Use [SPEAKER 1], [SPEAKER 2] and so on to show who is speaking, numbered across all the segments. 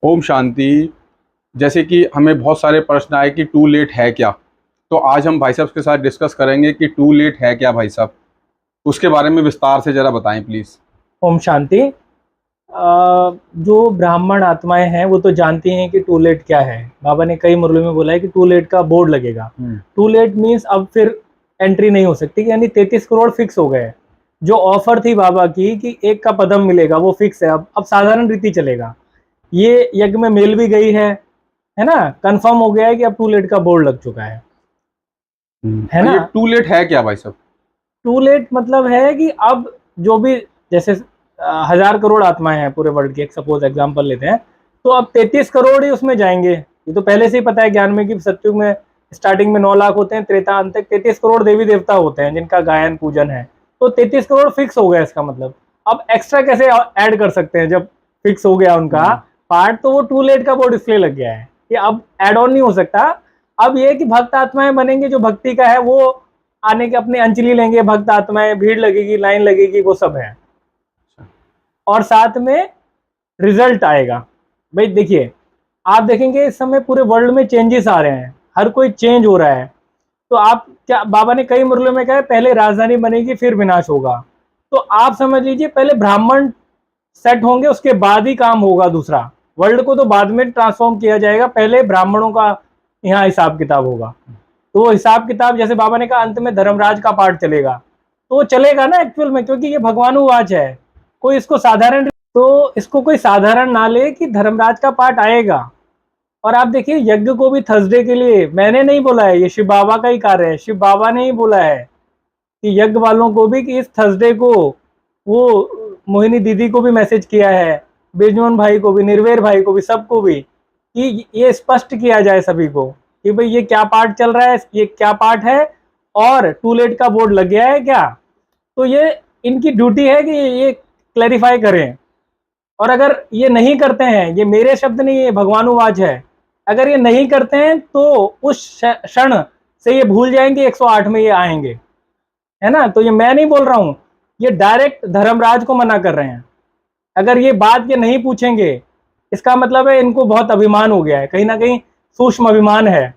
[SPEAKER 1] ओम शांति। जैसे कि हमें बहुत सारे प्रश्न आए कि टू लेट है क्या, तो आज हम भाई साहब के साथ डिस्कस करेंगे कि टू लेट है क्या भाई साहब, उसके बारे में विस्तार से ज़रा बताएं प्लीज़।
[SPEAKER 2] ओम शांति। जो ब्राह्मण आत्माएं हैं वो तो जानती हैं कि टू लेट क्या है। बाबा ने कई मुरली में बोला है कि टू लेट का बोर्ड लगेगा। टू लेट मीन्स अब फिर एंट्री नहीं हो सकती, यानी 33 करोड़ फिक्स हो गए। जो ऑफर थी बाबा की कि एक का पदम मिलेगा वो फिक्स है। अब साधारण रीति चलेगा। ये यज्ञ में मेल भी गई है ना। कंफर्म हो गया है कि अब टू लेट का बोर्ड लग चुका है ना।
[SPEAKER 1] ये टू लेट है क्या भाई साहब?
[SPEAKER 2] टू लेट मतलब है कि अब जो भी, जैसे 1000 करोड़ आत्माएं हैं पूरे वर्ल्ड की, एक सपोज एग्जांपल लेते हैं, तो अब 33 करोड़ ही उसमें जाएंगे। ये तो पहले से ही पता है ज्ञान में कि सतयुग में स्टार्टिंग में 9 लाख होते हैं, त्रेता अंत तक 33 करोड़ देवी देवता होते हैं जिनका गायन पूजन है। तो 33 करोड़ फिक्स हो गया। इसका मतलब अब एक्स्ट्रा कैसे ऐड कर सकते हैं जब फिक्स हो गया उनका पार्ट। तो वो टू लेट का बोर्ड डिस्प्ले लग गया है कि अब एड ऑन नहीं हो सकता। अब ये कि भक्त आत्माएं बनेंगे, जो भक्ति का है वो आने के अपनी अंजलि लेंगे, भक्त आत्माएं, भीड़ लगेगी, लाइन लगेगी, वो सब है। और साथ में रिजल्ट आएगा। भाई देखिए, आप देखेंगे इस समय पूरे वर्ल्ड में चेंजेस आ रहे हैं, हर कोई चेंज हो रहा है। तो आप क्या, बाबा ने कई मुरलियों में कहा है पहले राजधानी बनेगी फिर विनाश होगा। तो आप समझ लीजिए पहले ब्राह्मण सेट होंगे उसके बाद ही काम होगा दूसरा। वर्ल्ड को तो बाद में ट्रांसफॉर्म किया जाएगा, पहले ब्राह्मणों का यहाँ हिसाब किताब होगा। तो वो हिसाब किताब, जैसे बाबा ने कहा अंत में धर्मराज का पार्ट चलेगा, तो वो चलेगा ना एक्चुअल में, क्योंकि ये भगवानुवाच है। कोई इसको साधारण, तो इसको कोई साधारण ना ले कि धर्मराज का पार्ट आएगा। और आप देखिए यज्ञ को भी थर्सडे के लिए मैंने नहीं बोला है, ये शिव बाबा का ही कार्य है। शिव बाबा ने ही बोला है कि यज्ञ वालों को भी कि इस थर्सडे को, वो मोहिनी दीदी को भी मैसेज किया है, बिजनोन भाई को भी, निर्वेर भाई को भी, सबको भी, कि ये स्पष्ट किया जाए सभी को कि भाई ये क्या पार्ट चल रहा है, ये क्या पार्ट है, और टू लेट का बोर्ड लग गया है क्या। तो ये इनकी ड्यूटी है कि ये क्लैरिफाई करें। और अगर ये नहीं करते हैं, ये मेरे शब्द नहीं, ये भगवानुवाच है, अगर ये नहीं करते हैं तो उस क्षण से ये भूल जाएंगे 108 में ये आएंगे, है ना। तो ये मैं नहीं बोल रहा हूं, ये डायरेक्ट धर्मराज को मना कर रहे हैं। अगर ये बात ये नहीं पूछेंगे, इसका मतलब है इनको बहुत अभिमान हो गया है, कहीं ना कहीं सूक्ष्म अभिमान है।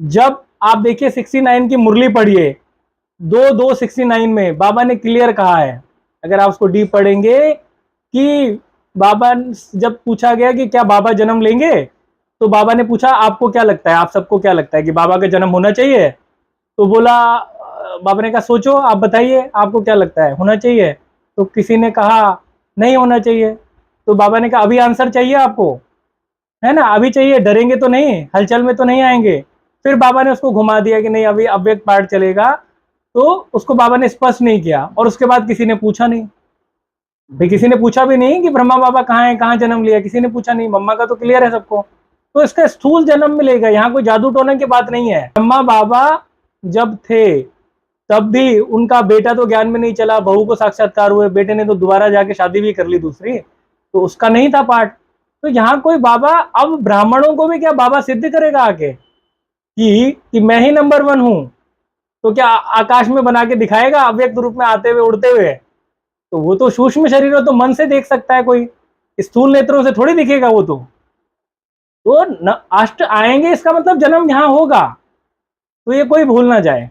[SPEAKER 2] जब आप देखिए 69 की मुरली पढ़िए, 2-2-69 में बाबा ने क्लियर कहा है, अगर आप उसको डीप पढ़ेंगे, कि बाबा जब पूछा गया कि क्या बाबा जन्म लेंगे, तो बाबा ने पूछा आपको क्या लगता है, आप सबको क्या लगता है कि बाबा का जन्म होना चाहिए। तो बोला, बाबा ने कहा सोचो, आप बताइए आपको क्या लगता है, होना चाहिए। तो किसी ने कहा नहीं होना चाहिए। तो बाबा ने कहा अभी आंसर चाहिए आपको, है ना, अभी चाहिए, डरेंगे तो नहीं, हलचल में तो नहीं आएंगे। फिर बाबा ने उसको घुमा दिया कि नहीं अभी अव्यक्त पार्ट चलेगा। तो उसको बाबा ने स्पष्ट नहीं किया, और उसके बाद किसी ने पूछा नहीं। भाई किसी ने पूछा भी नहीं कि ब्रह्मा बाबा कहाँ है, कहाँ जन्म लिया, किसी ने पूछा नहीं। मम्मा का तो क्लियर है सबको। तो इसका स्थूल जन्म मिलेगा, यहाँ कोई जादू टोने की बात नहीं है। ब्रह्मा बाबा जब थे तब भी उनका बेटा तो ज्ञान में नहीं चला, बहू को साक्षात्कार हुए, बेटे ने तो दोबारा जाके शादी भी कर ली दूसरी, तो उसका नहीं था पार्ट। तो यहाँ कोई बाबा, अब ब्राह्मणों को भी क्या बाबा सिद्ध करेगा आके कि मैं ही नंबर 1 हूं। तो क्या आकाश में बना के दिखाएगा अव्यक्त रूप में आते हुए, उड़ते हुए। तो वो तो सूक्ष्म शरीर हो, तो मन से देख सकता है कोई, स्थूल नेत्रों से थोड़ी दिखेगा वो तो अष्ट आएंगे, इसका मतलब जन्म यहाँ होगा। तो ये कोई भूल ना जाए।